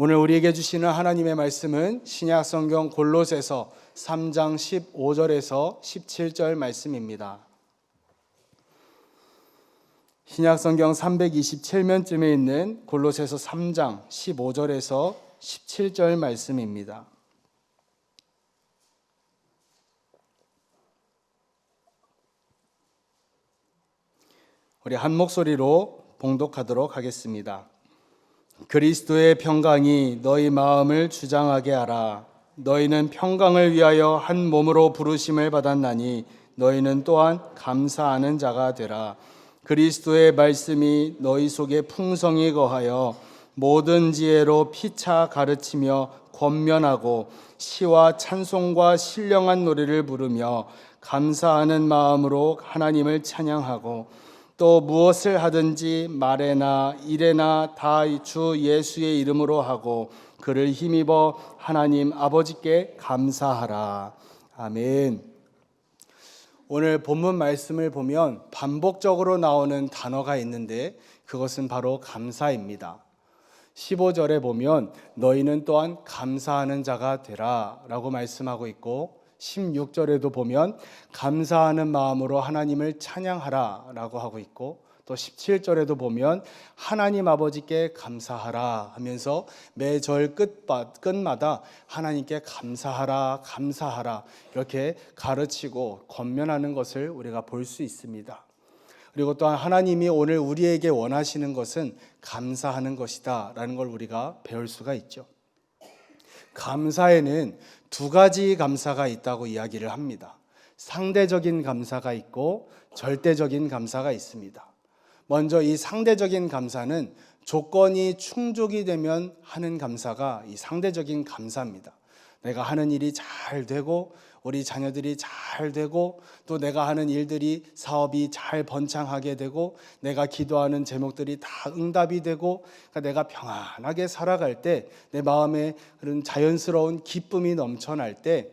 오늘 우리에게 주시는 하나님의 말씀은 신약 성경 골로새서 3장 15절에서 17절 말씀입니다. 신약 성경 327면쯤에 있는 골로새서 3장 15절에서 17절 말씀입니다. 우리 한 목소리로 봉독하도록 하겠습니다. 그리스도의 평강이 너희 마음을 주장하게 하라. 너희는 평강을 위하여 한 몸으로 부르심을 받았나니 너희는 또한 감사하는 자가 되라. 그리스도의 말씀이 너희 속에 풍성히 거하여 모든 지혜로 피차 가르치며 권면하고 시와 찬송과 신령한 노래를 부르며 감사하는 마음으로 하나님을 찬양하고 또 무엇을 하든지 말에나 일에나 다 주 예수의 이름으로 하고 그를 힘입어 하나님 아버지께 감사하라. 아멘. 오늘 본문 말씀을 보면 반복적으로 나오는 단어가 있는데 그것은 바로 감사입니다. 15절에 보면 너희는 또한 감사하는 자가 되라 라고 말씀하고 있고 16절에도 보면 감사하는 마음으로 하나님을 찬양하라 라고 하고 있고 또 17절에도 보면 하나님 아버지께 감사하라 하면서 매절 끝마다 하나님께 감사하라 감사하라 이렇게 가르치고 권면하는 것을 우리가 볼 수 있습니다. 그리고 또한 하나님이 오늘 우리에게 원하시는 것은 감사하는 것이다 라는 걸 우리가 배울 수가 있죠. 감사에는 두 가지 감사가 있다고 이야기를 합니다. 상대적인 감사가 있고 절대적인 감사가 있습니다. 먼저 이 상대적인 감사는 조건이 충족이 되면 하는 감사가 이 상대적인 감사입니다. 내가 하는 일이 잘 되고 우리 자녀들이 잘 되고 또 내가 하는 일들이 사업이 잘 번창하게 되고 내가 기도하는 제목들이 다 응답이 되고 그러니까 내가 평안하게 살아갈 때 내 마음에 그런 자연스러운 기쁨이 넘쳐날 때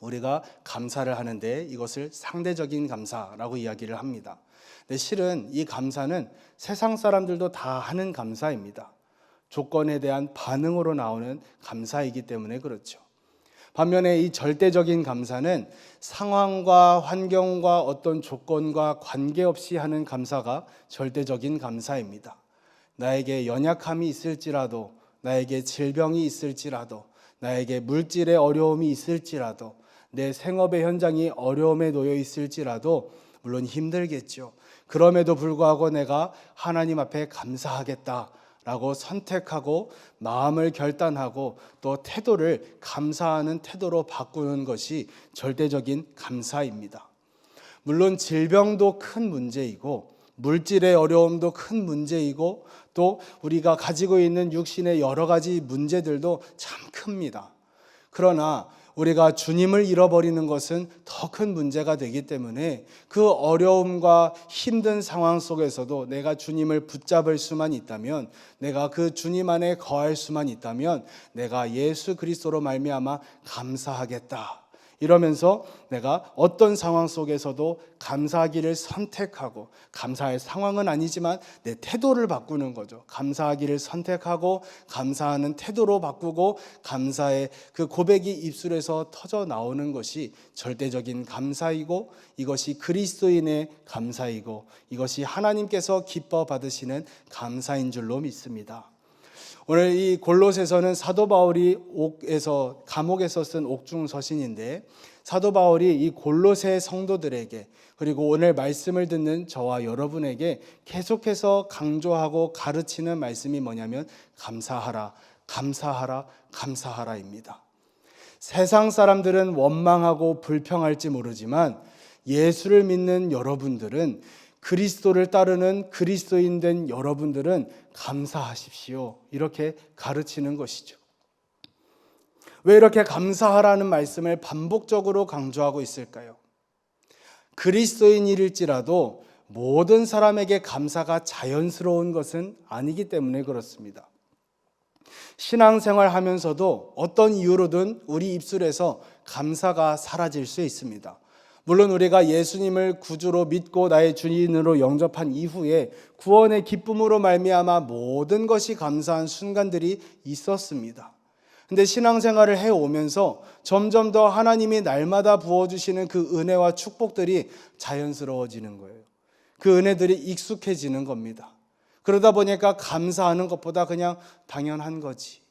우리가 감사를 하는데 이것을 상대적인 감사라고 이야기를 합니다. 근데 실은 이 감사는 세상 사람들도 다 하는 감사입니다. 조건에 대한 반응으로 나오는 감사이기 때문에 그렇죠. 반면에 이 절대적인 감사는 상황과 환경과 어떤 조건과 관계없이 하는 감사가 절대적인 감사입니다. 나에게 연약함이 있을지라도, 나에게 질병이 있을지라도, 나에게 물질의 어려움이 있을지라도, 내 생업의 현장이 어려움에 놓여 있을지라도 물론 힘들겠죠. 그럼에도 불구하고 내가 하나님 앞에 감사하겠다 라고 선택하고 마음을 결단하고 또 태도를 감사하는 태도로 바꾸는 것이 절대적인 감사입니다. 물론 질병도 큰 문제이고 물질의 어려움도 큰 문제이고 또 우리가 가지고 있는 육신의 여러 가지 문제들도 참 큽니다. 그러나 우리가 주님을 잃어버리는 것은 더 큰 문제가 되기 때문에 그 어려움과 힘든 상황 속에서도 내가 주님을 붙잡을 수만 있다면, 내가 그 주님 안에 거할 수만 있다면 내가 예수 그리스도로 말미암아 감사하겠다. 이러면서 내가 어떤 상황 속에서도 감사하기를 선택하고, 감사의 상황은 아니지만 내 태도를 바꾸는 거죠. 감사하기를 선택하고 감사하는 태도로 바꾸고 감사의 그 고백이 입술에서 터져 나오는 것이 절대적인 감사이고 이것이 그리스도인의 감사이고 이것이 하나님께서 기뻐 받으시는 감사인 줄로 믿습니다. 오늘 이 골로새서는 사도 바울이 감옥에서 쓴 옥중 서신인데 사도 바울이 이 골로새 성도들에게 그리고 오늘 말씀을 듣는 저와 여러분에게 계속해서 강조하고 가르치는 말씀이 뭐냐면 감사하라, 감사하라, 감사하라입니다. 세상 사람들은 원망하고 불평할지 모르지만 예수를 믿는 여러분들은, 그리스도를 따르는 그리스도인 된 여러분들은 감사하십시오. 이렇게 가르치는 것이죠. 왜 이렇게 감사하라는 말씀을 반복적으로 강조하고 있을까요? 그리스도인일지라도 모든 사람에게 감사가 자연스러운 것은 아니기 때문에 그렇습니다. 신앙생활 하면서도 어떤 이유로든 우리 입술에서 감사가 사라질 수 있습니다. 물론 우리가 예수님을 구주로 믿고 나의 주인으로 영접한 이후에 구원의 기쁨으로 말미암아 모든 것이 감사한 순간들이 있었습니다. 근데 신앙생활을 해오면서 점점 더 하나님이 날마다 부어주시는 그 은혜와 축복들이 자연스러워지는 거예요. 그 은혜들이 익숙해지는 겁니다. 그러다 보니까 감사하는 것보다 그냥 당연한 거지.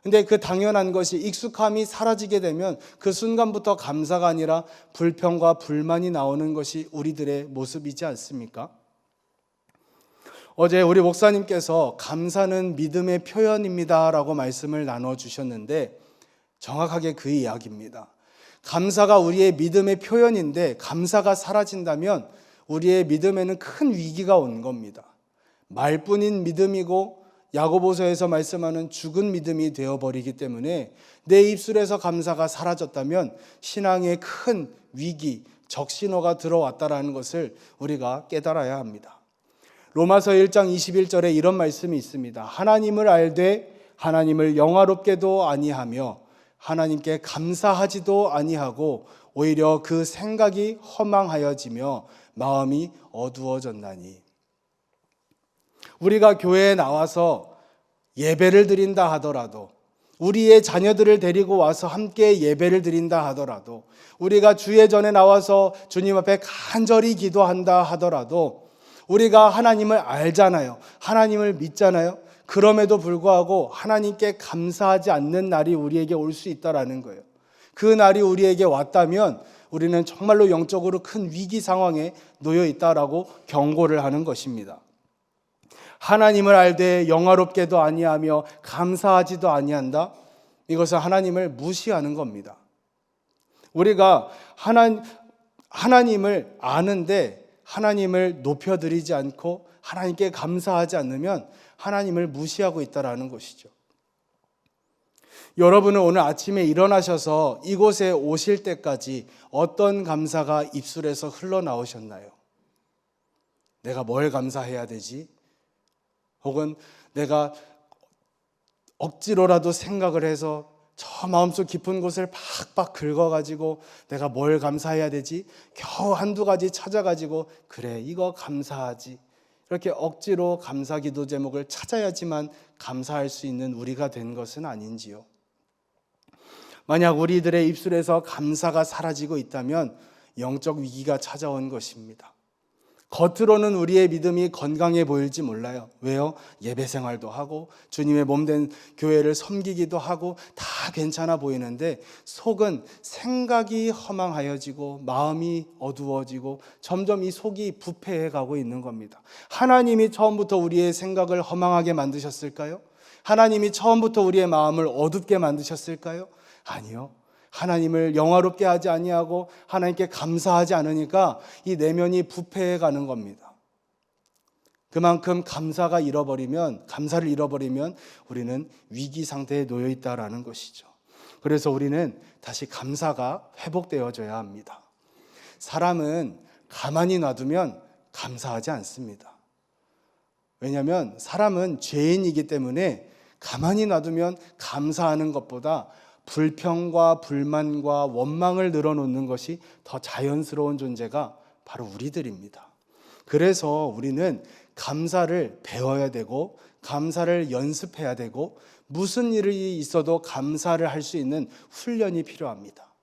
근데 그 당연한 것이 익숙함이 사라지게 되면 그 순간부터 감사가 아니라 불평과 불만이 나오는 것이 우리들의 모습이지 않습니까? 어제 우리 목사님께서 감사는 믿음의 표현입니다 라고 말씀을 나눠주셨는데 정확하게 그 이야기입니다. 감사가 우리의 믿음의 표현인데 감사가 사라진다면 우리의 믿음에는 큰 위기가 온 겁니다. 말뿐인 믿음이고 야고보서에서 말씀하는 죽은 믿음이 되어버리기 때문에 내 입술에서 감사가 사라졌다면 신앙에 큰 위기, 적신호가 들어왔다라는 것을 우리가 깨달아야 합니다. 로마서 1장 21절에 이런 말씀이 있습니다. 하나님을 알되 하나님을 영화롭게도 아니하며 하나님께 감사하지도 아니하고 오히려 그 생각이 허망하여지며 마음이 어두워졌나니. 우리가 교회에 나와서 예배를 드린다 하더라도, 우리의 자녀들을 데리고 와서 함께 예배를 드린다 하더라도, 우리가 주의 전에 나와서 주님 앞에 간절히 기도한다 하더라도 우리가 하나님을 알잖아요. 하나님을 믿잖아요. 그럼에도 불구하고 하나님께 감사하지 않는 날이 우리에게 올 수 있다라는 거예요. 그 날이 우리에게 왔다면 우리는 정말로 영적으로 큰 위기 상황에 놓여 있다라고 경고를 하는 것입니다. 하나님을 알되 영화롭게도 아니하며 감사하지도 아니한다? 이것은 하나님을 무시하는 겁니다. 우리가 하나님을 아는데 하나님을 높여드리지 않고 하나님께 감사하지 않으면 하나님을 무시하고 있다라는 것이죠. 여러분은 오늘 아침에 일어나셔서 이곳에 오실 때까지 어떤 감사가 입술에서 흘러나오셨나요? 내가 뭘 감사해야 되지? 혹은 내가 억지로라도 생각을 해서 저 마음속 깊은 곳을 팍팍 긁어가지고 내가 뭘 감사해야 되지? 겨우 한두 가지 찾아가지고 그래 이거 감사하지. 이렇게 억지로 감사 기도 제목을 찾아야지만 감사할 수 있는 우리가 된 것은 아닌지요. 만약 우리들의 입술에서 감사가 사라지고 있다면 영적 위기가 찾아온 것입니다. 겉으로는 우리의 믿음이 건강해 보일지 몰라요. 왜요? 예배 생활도 하고 주님의 몸된 교회를 섬기기도 하고 다 괜찮아 보이는데 속은 생각이 허망하여지고 마음이 어두워지고 점점 이 속이 부패해 가고 있는 겁니다. 하나님이 처음부터 우리의 생각을 허망하게 만드셨을까요? 하나님이 처음부터 우리의 마음을 어둡게 만드셨을까요? 아니요. 하나님을 영화롭게 하지 아니하고 하나님께 감사하지 않으니까 이 내면이 부패해 가는 겁니다. 그만큼 감사를 잃어버리면 우리는 위기 상태에 놓여 있다라는 것이죠. 그래서 우리는 다시 감사가 회복되어져야 합니다. 사람은 가만히 놔두면 감사하지 않습니다. 왜냐하면 사람은 죄인이기 때문에 가만히 놔두면 감사하는 것보다 불평과 불만과 원망을 늘어놓는 것이 더 자연스러운 존재가 바로 우리들입니다. 그래서 우리는 감사를 배워야 되고 감사를 연습해야 되고 무슨 일이 있어도 감사를 할 수 있는 훈련이 필요합니다.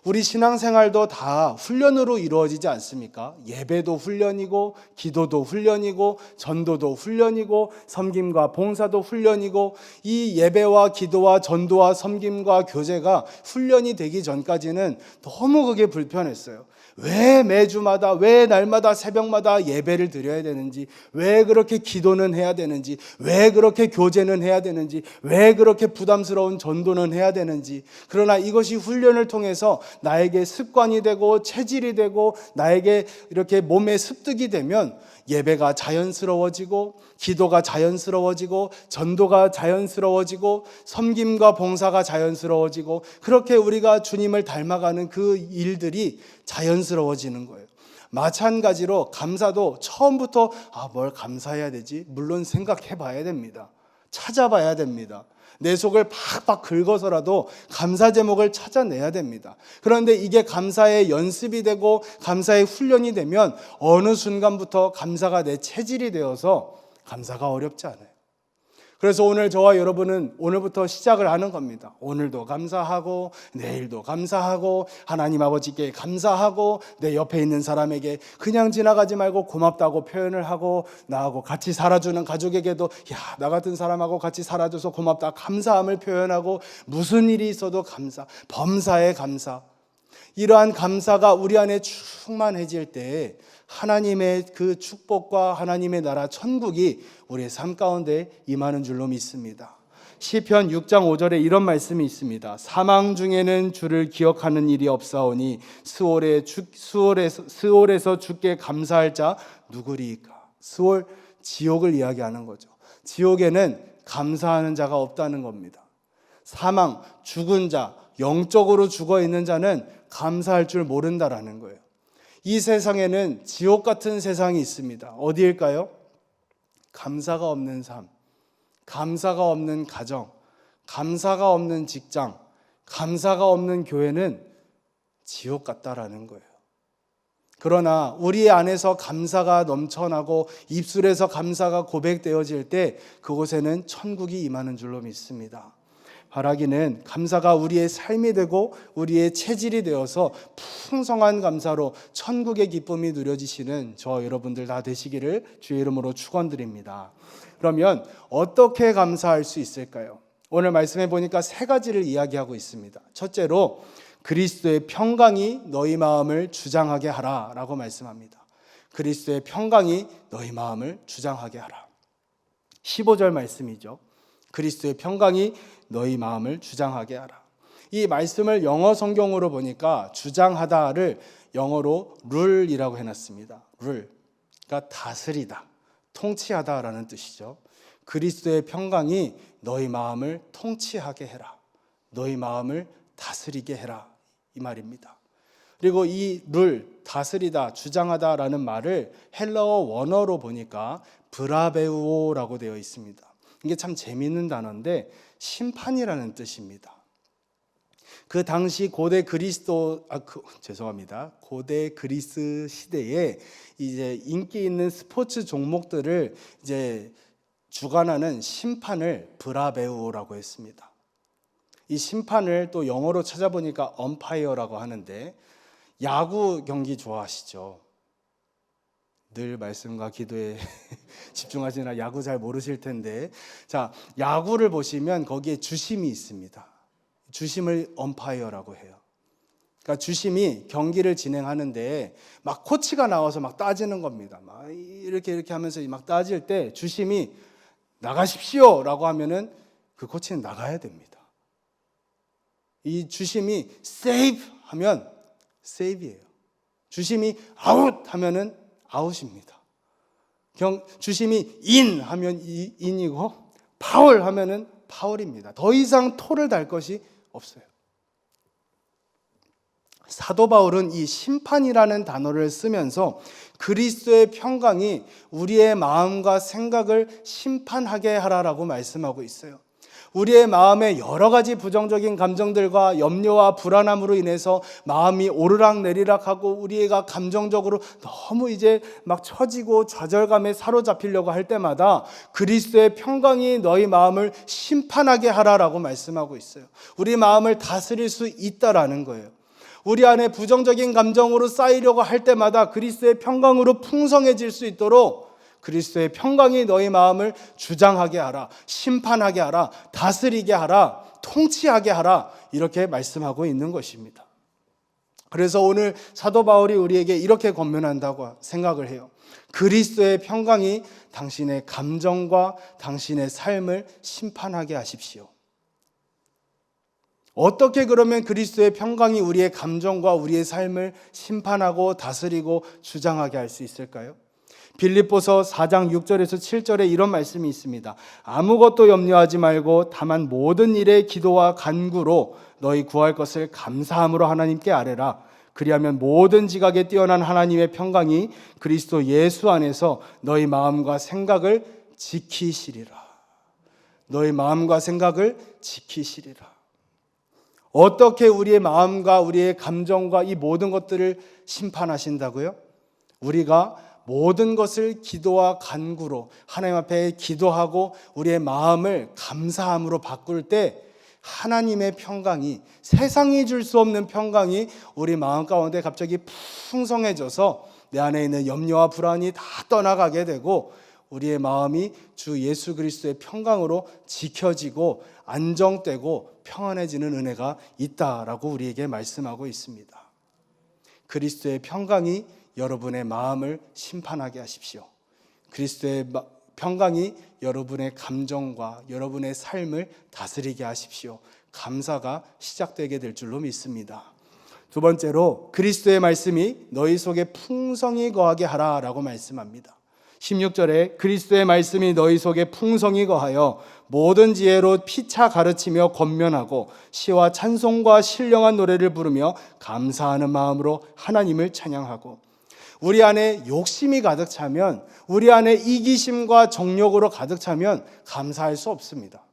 우리 신앙생활도 다 훈련으로 이루어지지 않습니까? 예배도 훈련이고 기도도 훈련이고 전도도 훈련이고 섬김과 봉사도 훈련이고 이 예배와 기도와 전도와 섬김과 교제가 훈련이 되기 전까지는 너무 그게 불편했어요. 왜 매주마다 왜 날마다 새벽마다 예배를 드려야 되는지, 왜 그렇게 기도는 해야 되는지, 왜 그렇게 교제는 해야 되는지, 왜 그렇게 부담스러운 전도는 해야 되는지. 그러나 이것이 훈련을 통해서 나에게 습관이 되고 체질이 되고 나에게 이렇게 몸에 습득이 되면 예배가 자연스러워지고 기도가 자연스러워지고 전도가 자연스러워지고 섬김과 봉사가 자연스러워지고 그렇게 우리가 주님을 닮아가는 그 일들이 자연스러워지는 거예요. 마찬가지로 감사도 처음부터 뭘 감사해야 되지? 물론 생각해 봐야 됩니다. 찾아봐야 됩니다. 내 속을 팍팍 긁어서라도 감사 제목을 찾아내야 됩니다. 그런데 이게 감사의 연습이 되고 감사의 훈련이 되면 어느 순간부터 감사가 내 체질이 되어서 감사가 어렵지 않아요. 그래서 오늘 저와 여러분은 오늘부터 시작을 하는 겁니다. 오늘도 감사하고 내일도 감사하고 하나님 아버지께 감사하고 내 옆에 있는 사람에게 그냥 지나가지 말고 고맙다고 표현을 하고 나하고 같이 살아주는 가족에게도 나 같은 사람하고 같이 살아줘서 고맙다 감사함을 표현하고 무슨 일이 있어도 감사, 범사에 감사. 이러한 감사가 우리 안에 충만해질 때 하나님의 그 축복과 하나님의 나라 천국이 우리의 삶 가운데 임하는 줄로 믿습니다. 시편 6장 5절에 이런 말씀이 있습니다. 사망 중에는 주를 기억하는 일이 없사오니 스올에서 주께 감사할 자 누구리이까. 스올, 지옥을 이야기하는 거죠. 지옥에는 감사하는 자가 없다는 겁니다. 사망, 죽은 자, 영적으로 죽어 있는 자는 감사할 줄 모른다라는 거예요. 이 세상에는 지옥 같은 세상이 있습니다. 어디일까요? 감사가 없는 삶, 감사가 없는 가정, 감사가 없는 직장, 감사가 없는 교회는 지옥 같다라는 거예요. 그러나 우리 안에서 감사가 넘쳐나고 입술에서 감사가 고백되어질 때 그곳에는 천국이 임하는 줄로 믿습니다. 바라기는 감사가 우리의 삶이 되고 우리의 체질이 되어서 풍성한 감사로 천국의 기쁨이 누려지시는 저 여러분들 다 되시기를 주의 이름으로 축원드립니다. 그러면 어떻게 감사할 수 있을까요? 오늘 말씀해 보니까 세 가지를 이야기하고 있습니다. 첫째로 그리스도의 평강이 너희 마음을 주장하게 하라라고 말씀합니다. 그리스도의 평강이 너희 마음을 주장하게 하라. 15절 말씀이죠. 그리스도의 평강이 너희 마음을 주장하게 하라. 이 말씀을 영어 성경으로 보니까 주장하다를 영어로 룰이라고 해놨습니다. 룰, 그러니까 다스리다, 통치하다라는 뜻이죠. 그리스도의 평강이 너희 마음을 통치하게 해라. 너희 마음을 다스리게 해라. 이 말입니다. 그리고 이 룰, 다스리다, 주장하다라는 말을 헬라어 원어로 보니까 브라베우오라고 되어 있습니다. 이게 참 재미있는 단어인데 심판이라는 뜻입니다. 그 당시 고대 그리스 시대에 이제 인기 있는 스포츠 종목들을 이제 주관하는 심판을 브라베우라고 했습니다. 이 심판을 또 영어로 찾아보니까 엄파이어라고 하는데 야구 경기 좋아하시죠? 늘 말씀과 기도에 집중하시느라 야구 잘 모르실 텐데, 자, 야구를 보시면 거기에 주심이 있습니다. 주심을 엄파이어라고 해요. 그러니까 주심이 경기를 진행하는데 막 코치가 나와서 막 따지는 겁니다. 막 이렇게 하면서 막 따질 때 주심이 나가십시오라고 하면은 그 코치는 나가야 됩니다. 이 주심이 세이브 하면 세이브예요. 주심이 아웃 하면은 아웃입니다. 주심이 인 하면 인이고 파울 하면은 파울입니다. 더 이상 토를 달 것이 없어요. 사도 바울은 이 심판이라는 단어를 쓰면서 그리스도의 평강이 우리의 마음과 생각을 심판하게 하라라고 말씀하고 있어요. 우리의 마음에 여러 가지 부정적인 감정들과 염려와 불안함으로 인해서 마음이 오르락내리락하고 우리가 감정적으로 너무 이제 막 처지고 좌절감에 사로잡히려고 할 때마다 그리스도의 평강이 너희 마음을 심판하게 하라라고 말씀하고 있어요. 우리 마음을 다스릴 수 있다라는 거예요. 우리 안에 부정적인 감정으로 쌓이려고 할 때마다 그리스도의 평강으로 풍성해질 수 있도록 그리스도의 평강이 너희 마음을 주장하게 하라, 심판하게 하라, 다스리게 하라, 통치하게 하라, 이렇게 말씀하고 있는 것입니다. 그래서 오늘 사도 바울이 우리에게 이렇게 권면한다고 생각을 해요. 그리스도의 평강이 당신의 감정과 당신의 삶을 심판하게 하십시오. 어떻게 그러면 그리스도의 평강이 우리의 감정과 우리의 삶을 심판하고 다스리고 주장하게 할 수 있을까요? 빌립보서 4장 6절에서 7절에 이런 말씀이 있습니다. 아무것도 염려하지 말고 다만 모든 일에 기도와 간구로 너희 구할 것을 감사함으로 하나님께 아뢰라. 그리하면 모든 지각에 뛰어난 하나님의 평강이 그리스도 예수 안에서 너희 마음과 생각을 지키시리라. 너희 마음과 생각을 지키시리라. 어떻게 우리의 마음과 우리의 감정과 이 모든 것들을 심판하신다고요? 우리가 모든 것을 기도와 간구로 하나님 앞에 기도하고 우리의 마음을 감사함으로 바꿀 때 하나님의 평강이, 세상이 줄 수 없는 평강이 우리 마음 가운데 갑자기 풍성해져서 내 안에 있는 염려와 불안이 다 떠나가게 되고 우리의 마음이 주 예수 그리스도의 평강으로 지켜지고 안정되고 평안해지는 은혜가 있다라고 우리에게 말씀하고 있습니다. 그리스도의 평강이 여러분의 마음을 심판하게 하십시오. 그리스도의 평강이 여러분의 감정과 여러분의 삶을 다스리게 하십시오. 감사가 시작되게 될 줄로 믿습니다. 두 번째로 그리스도의 말씀이 너희 속에 풍성히 거하게 하라라고 말씀합니다. 16절에 그리스도의 말씀이 너희 속에 풍성히 거하여 모든 지혜로 피차 가르치며 권면하고 시와 찬송과 신령한 노래를 부르며 감사하는 마음으로 하나님을 찬양하고. 우리 안에 욕심이 가득 차면, 우리 안에 이기심과 정욕으로 가득 차면 감사할 수 없습니다.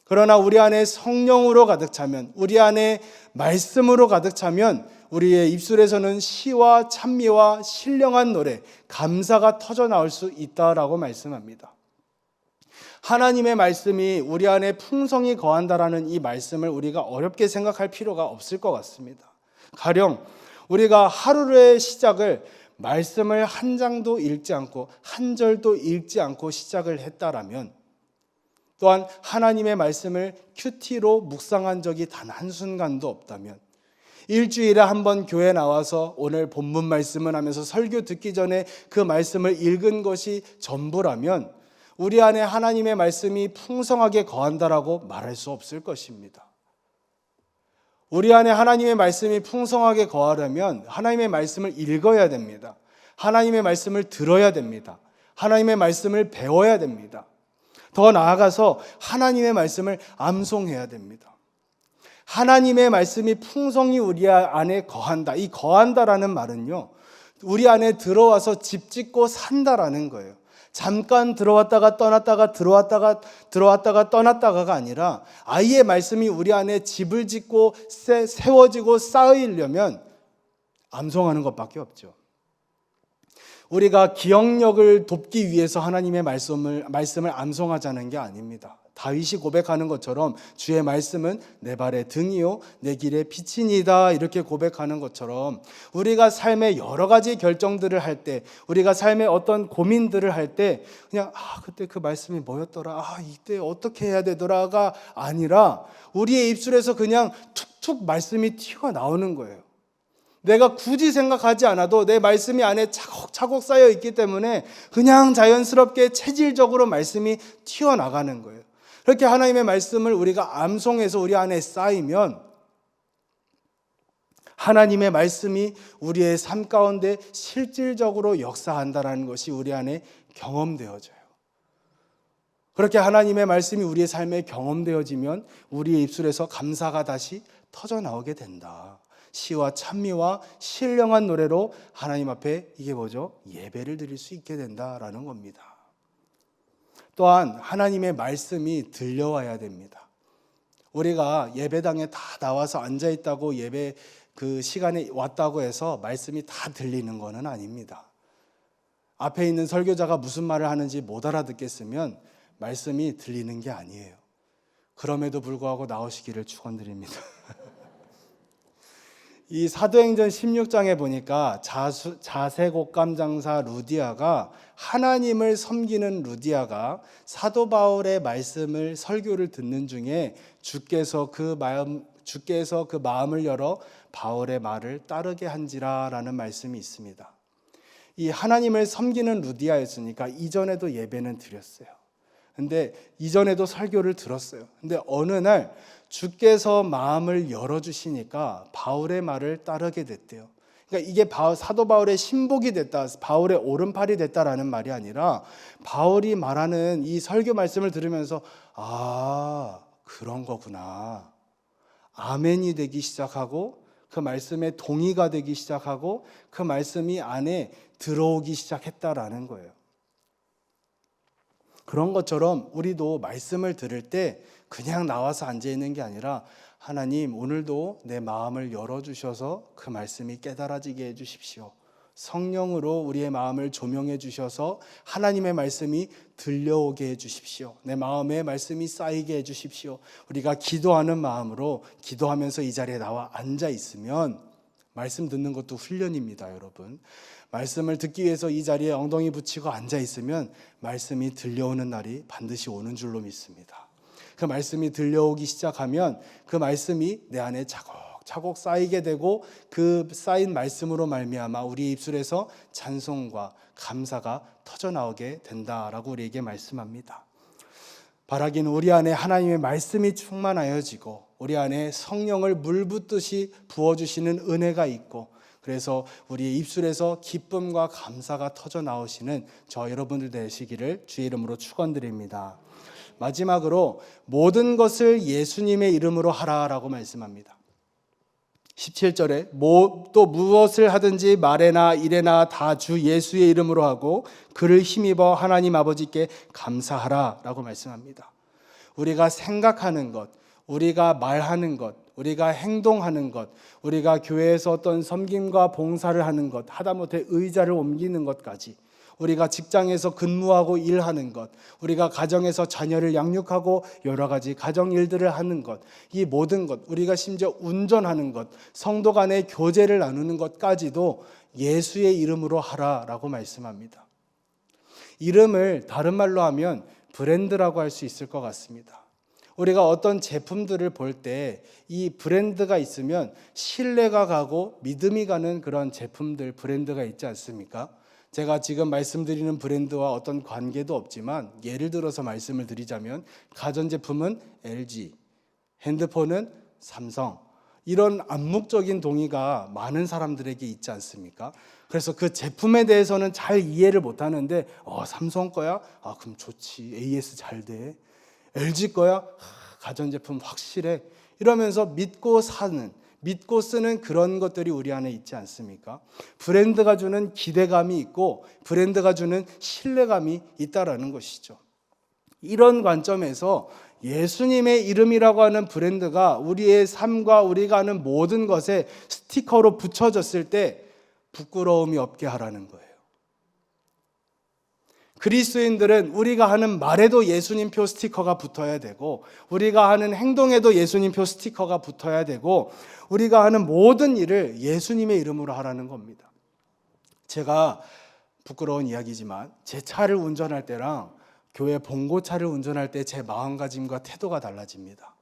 그러나 우리 안에 성령으로 가득 차면, 우리 안에 말씀으로 가득 차면 우리의 입술에서는 시와 찬미와 신령한 노래, 감사가 터져 나올 수 있다라고 말씀합니다. 하나님의 말씀이 우리 안에 풍성히 거한다라는 이 말씀을 우리가 어렵게 생각할 필요가 없을 것 같습니다. 가령 우리가 하루의 시작을 말씀을 한 장도 읽지 않고 한 절도 읽지 않고 시작을 했다라면, 또한 하나님의 말씀을 큐티로 묵상한 적이 단 한순간도 없다면, 일주일에 한 번 교회 나와서 오늘 본문 말씀을 하면서 설교 듣기 전에 그 말씀을 읽은 것이 전부라면 우리 안에 하나님의 말씀이 풍성하게 거한다라고 말할 수 없을 것입니다. 우리 안에 하나님의 말씀이 풍성하게 거하려면 하나님의 말씀을 읽어야 됩니다. 하나님의 말씀을 들어야 됩니다. 하나님의 말씀을 배워야 됩니다. 더 나아가서 하나님의 말씀을 암송해야 됩니다. 하나님의 말씀이 풍성히 우리 안에 거한다. 이 거한다라는 말은요, 우리 안에 들어와서 집 짓고 산다라는 거예요. 잠깐 들어왔다가 떠났다가 들어왔다가 떠났다가가 아니라 아예 말씀이 우리 안에 집을 짓고 세워지고 쌓이려면 암송하는 것밖에 없죠. 우리가 기억력을 돕기 위해서 하나님의 말씀을 암송하자는 게 아닙니다. 다윗이 고백하는 것처럼 주의 말씀은 내 발의 등이요 내 길의 빛이니이다, 이렇게 고백하는 것처럼 우리가 삶의 여러 가지 결정들을 할 때, 우리가 삶의 어떤 고민들을 할 때 그냥 그때 그 말씀이 뭐였더라, 이때 어떻게 해야 되더라가 아니라 우리의 입술에서 그냥 툭툭 말씀이 튀어나오는 거예요. 내가 굳이 생각하지 않아도 내 말씀이 안에 차곡차곡 쌓여 있기 때문에 그냥 자연스럽게 체질적으로 말씀이 튀어나가는 거예요. 그렇게 하나님의 말씀을 우리가 암송해서 우리 안에 쌓이면 하나님의 말씀이 우리의 삶 가운데 실질적으로 역사한다는 것이 우리 안에 경험되어져요. 그렇게 하나님의 말씀이 우리의 삶에 경험되어지면 우리의 입술에서 감사가 다시 터져 나오게 된다. 시와 찬미와 신령한 노래로 하나님 앞에 이게 뭐죠? 예배를 드릴 수 있게 된다라는 겁니다. 또한 하나님의 말씀이 들려와야 됩니다. 우리가 예배당에 다 나와서 앉아있다고 예배 그 시간에 왔다고 해서 말씀이 다 들리는 것은 아닙니다. 앞에 있는 설교자가 무슨 말을 하는지 못 알아듣겠으면 말씀이 들리는 게 아니에요. 그럼에도 불구하고 나오시기를 축원드립니다. 이 사도행전 16장에 보니까 자색옥감 장사 루디아가, 하나님을 섬기는 루디아가 사도 바울의 말씀을 설교를 듣는 중에 주께서 그 마음을 열어 바울의 말을 따르게 한지라라는 말씀이 있습니다. 이 하나님을 섬기는 루디아였으니까 이전에도 예배는 드렸어요. 근데 이전에도 설교를 들었어요. 근데 어느 날 주께서 마음을 열어주시니까 바울의 말을 따르게 됐대요. 그러니까 이게 사도 바울의 신복이 됐다, 바울의 오른팔이 됐다라는 말이 아니라 바울이 말하는 이 설교 말씀을 들으면서 그런 거구나, 아멘이 되기 시작하고 그 말씀에 동의가 되기 시작하고 그 말씀이 안에 들어오기 시작했다라는 거예요. 그런 것처럼 우리도 말씀을 들을 때 그냥 나와서 앉아 있는 게 아니라 하나님 오늘도 내 마음을 열어주셔서 그 말씀이 깨달아지게 해주십시오. 성령으로 우리의 마음을 조명해 주셔서 하나님의 말씀이 들려오게 해주십시오. 내 마음에 말씀이 쌓이게 해주십시오. 우리가 기도하는 마음으로 기도하면서 이 자리에 나와 앉아 있으면 말씀 듣는 것도 훈련입니다, 여러분. 말씀을 듣기 위해서 이 자리에 엉덩이 붙이고 앉아 있으면 말씀이 들려오는 날이 반드시 오는 줄로 믿습니다. 그 말씀이 들려오기 시작하면 그 말씀이 내 안에 차곡차곡 쌓이게 되고 그 쌓인 말씀으로 말미암아 우리 입술에서 찬송과 감사가 터져나오게 된다라고 우리에게 말씀합니다. 바라기는 우리 안에 하나님의 말씀이 충만하여지고 우리 안에 성령을 물 붓듯이 부어주시는 은혜가 있고 그래서 우리의 입술에서 기쁨과 감사가 터져나오시는 저 여러분들 되시기를 주의 이름으로 축원드립니다. 마지막으로 모든 것을 예수님의 이름으로 하라라고 말씀합니다. 17절에 또 무엇을 하든지 말에나 일에나 다 주 예수의 이름으로 하고 그를 힘입어 하나님 아버지께 감사하라라고 말씀합니다. 우리가 생각하는 것, 우리가 말하는 것, 우리가 행동하는 것, 우리가 교회에서 어떤 섬김과 봉사를 하는 것, 하다못해 의자를 옮기는 것까지, 우리가 직장에서 근무하고 일하는 것, 우리가 가정에서 자녀를 양육하고 여러 가지 가정 일들을 하는 것, 이 모든 것, 우리가 심지어 운전하는 것, 성도 간의 교제를 나누는 것까지도 예수의 이름으로 하라라고 말씀합니다. 이름을 다른 말로 하면 브랜드라고 할 수 있을 것 같습니다. 우리가 어떤 제품들을 볼 때 이 브랜드가 있으면 신뢰가 가고 믿음이 가는 그런 제품들, 브랜드가 있지 않습니까? 제가 지금 말씀드리는 브랜드와 어떤 관계도 없지만 예를 들어서 말씀을 드리자면 가전제품은 LG, 핸드폰은 삼성, 이런 암묵적인 동의가 많은 사람들에게 있지 않습니까? 그래서 그 제품에 대해서는 잘 이해를 못하는데 삼성 거야? 그럼 좋지, AS 잘 돼. LG 거야? 가전제품 확실해. 이러면서 믿고 사는, 믿고 쓰는 그런 것들이 우리 안에 있지 않습니까? 브랜드가 주는 기대감이 있고 브랜드가 주는 신뢰감이 있다라는 것이죠. 이런 관점에서 예수님의 이름이라고 하는 브랜드가 우리의 삶과 우리가 하는 모든 것에 스티커로 붙여졌을 때 부끄러움이 없게 하라는 거예요. 그리스도인들은 우리가 하는 말에도 예수님표 스티커가 붙어야 되고 우리가 하는 행동에도 예수님표 스티커가 붙어야 되고 우리가 하는 모든 일을 예수님의 이름으로 하라는 겁니다. 제가 부끄러운 이야기지만 제 차를 운전할 때랑 교회 봉고차를 운전할 때 제 마음가짐과 태도가 달라집니다.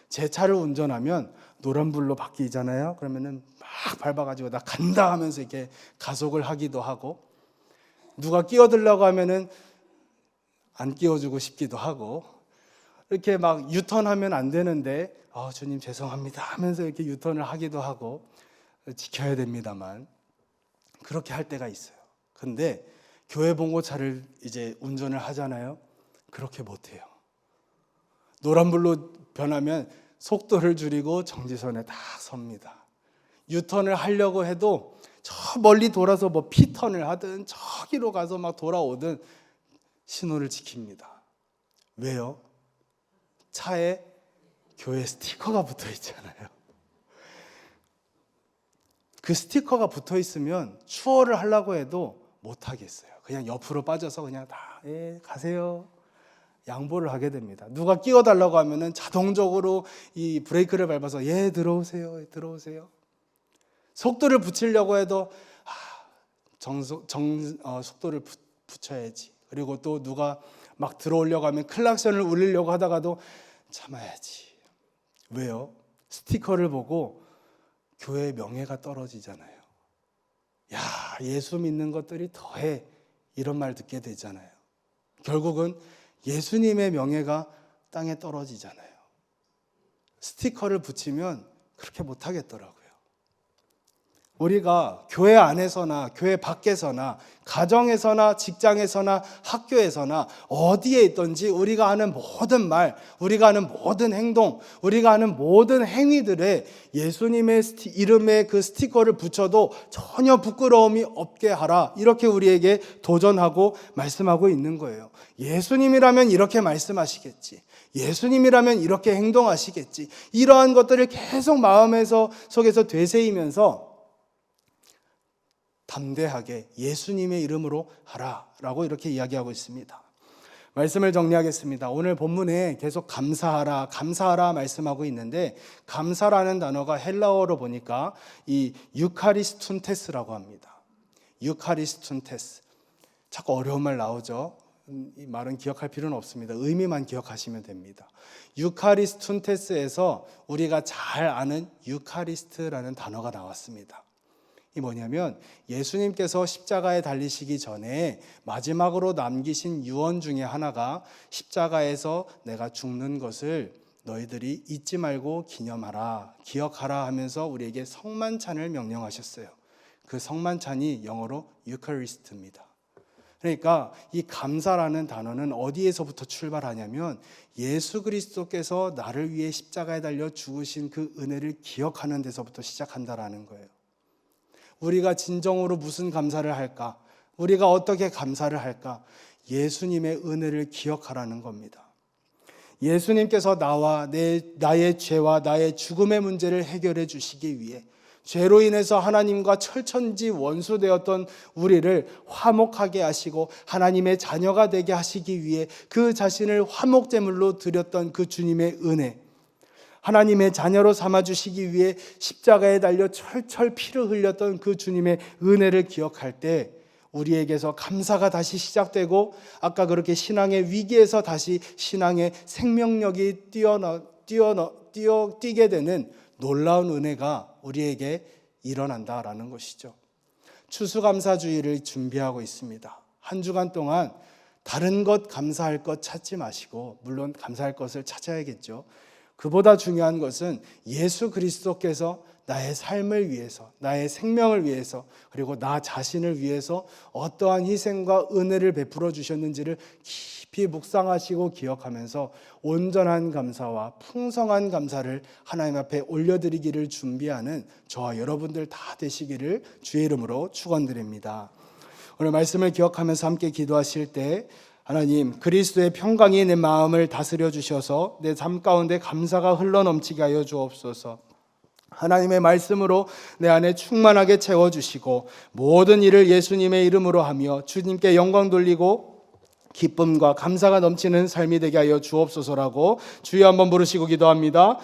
제 차를 운전하면 노란불로 바뀌잖아요. 그러면은 막 밟아가지고 나 간다 하면서 이렇게 가속을 하기도 하고 누가 끼어들려고 하면은 안 끼워주고 싶기도 하고 이렇게 막 유턴하면 안 되는데 주님 죄송합니다 하면서 이렇게 유턴을 하기도 하고 지켜야 됩니다만 그렇게 할 때가 있어요. 근데 교회 봉고차를 이제 운전을 하잖아요. 그렇게 못해요. 노란불로 변하면 속도를 줄이고 정지선에 딱 섭니다. 유턴을 하려고 해도 저 멀리 돌아서 뭐 P턴을 하든 저기로 가서 막 돌아오든 신호를 지킵니다. 왜요? 차에 교회 스티커가 붙어 있잖아요. 그 스티커가 붙어 있으면 추월을 하려고 해도 못 하겠어요. 그냥 옆으로 빠져서 그냥 가세요. 양보를 하게 됩니다. 누가 끼워달라고 하면은 자동적으로 이 브레이크를 밟아서 들어오세요. 들어오세요. 속도를 붙이려고 해도 속도를 붙여야지. 그리고 또 누가 막 들어오려고 하면 클락션을 울리려고 하다가도 참아야지. 왜요? 스티커를 보고 교회의 명예가 떨어지잖아요. 야, 예수 믿는 것들이 더해. 이런 말 듣게 되잖아요. 결국은 예수님의 명예가 땅에 떨어지잖아요. 스티커를 붙이면 그렇게 못하겠더라고요. 우리가 교회 안에서나 교회 밖에서나 가정에서나 직장에서나 학교에서나 어디에 있든지 우리가 하는 모든 말, 우리가 하는 모든 행동, 우리가 하는 모든 행위들에 예수님의 이름의 그 스티커를 붙여도 전혀 부끄러움이 없게 하라, 이렇게 우리에게 도전하고 말씀하고 있는 거예요. 예수님이라면 이렇게 말씀하시겠지, 예수님이라면 이렇게 행동하시겠지, 이러한 것들을 계속 속에서 되새이면서 담대하게 예수님의 이름으로 하라라고 이렇게 이야기하고 있습니다. 말씀을 정리하겠습니다. 오늘 본문에 계속 감사하라, 감사하라 말씀하고 있는데, 감사라는 단어가 헬라어로 보니까 이 유카리스툰테스라고 합니다. 유카리스툰테스. 자꾸 어려운 말 나오죠. 이 말은 기억할 필요는 없습니다. 의미만 기억하시면 됩니다. 유카리스툰테스에서 우리가 잘 아는 유카리스트라는 단어가 나왔습니다. 이 뭐냐면 예수님께서 십자가에 달리시기 전에 마지막으로 남기신 유언 중에 하나가 십자가에서 내가 죽는 것을 너희들이 잊지 말고 기념하라, 기억하라 하면서 우리에게 성만찬을 명령하셨어요. 그 성만찬이 영어로 유카리스트입니다. 그러니까 이 감사라는 단어는 어디에서부터 출발하냐면 예수 그리스도께서 나를 위해 십자가에 달려 죽으신 그 은혜를 기억하는 데서부터 시작한다라는 거예요. 우리가 진정으로 무슨 감사를 할까? 우리가 어떻게 감사를 할까? 예수님의 은혜를 기억하라는 겁니다. 예수님께서 나의 죄와 나의 죽음의 문제를 해결해 주시기 위해 죄로 인해서 하나님과 철천지 원수되었던 우리를 화목하게 하시고 하나님의 자녀가 되게 하시기 위해 그 자신을 화목제물로 드렸던 그 주님의 은혜, 하나님의 자녀로 삼아주시기 위해 십자가에 달려 철철 피를 흘렸던 그 주님의 은혜를 기억할 때 우리에게서 감사가 다시 시작되고, 아까 그렇게 신앙의 위기에서 다시 신앙의 생명력이 뛰게 되는 놀라운 은혜가 우리에게 일어난다라는 것이죠. 추수감사주의를 준비하고 있습니다. 한 주간 동안 다른 것 감사할 것 찾지 마시고, 물론 감사할 것을 찾아야겠죠. 그보다 중요한 것은 예수 그리스도께서 나의 삶을 위해서, 나의 생명을 위해서, 그리고 나 자신을 위해서 어떠한 희생과 은혜를 베풀어 주셨는지를 깊이 묵상하시고 기억하면서 온전한 감사와 풍성한 감사를 하나님 앞에 올려드리기를 준비하는 저와 여러분들 다 되시기를 주의 이름으로 축원드립니다. 오늘 말씀을 기억하면서 함께 기도하실 때, 하나님, 그리스도의 평강이 내 마음을 다스려 주셔서 내 삶 가운데 감사가 흘러넘치게 하여 주옵소서. 하나님의 말씀으로 내 안에 충만하게 채워주시고 모든 일을 예수님의 이름으로 하며 주님께 영광 돌리고 기쁨과 감사가 넘치는 삶이 되게 하여 주옵소서라고 주여 한번 부르시고 기도합니다.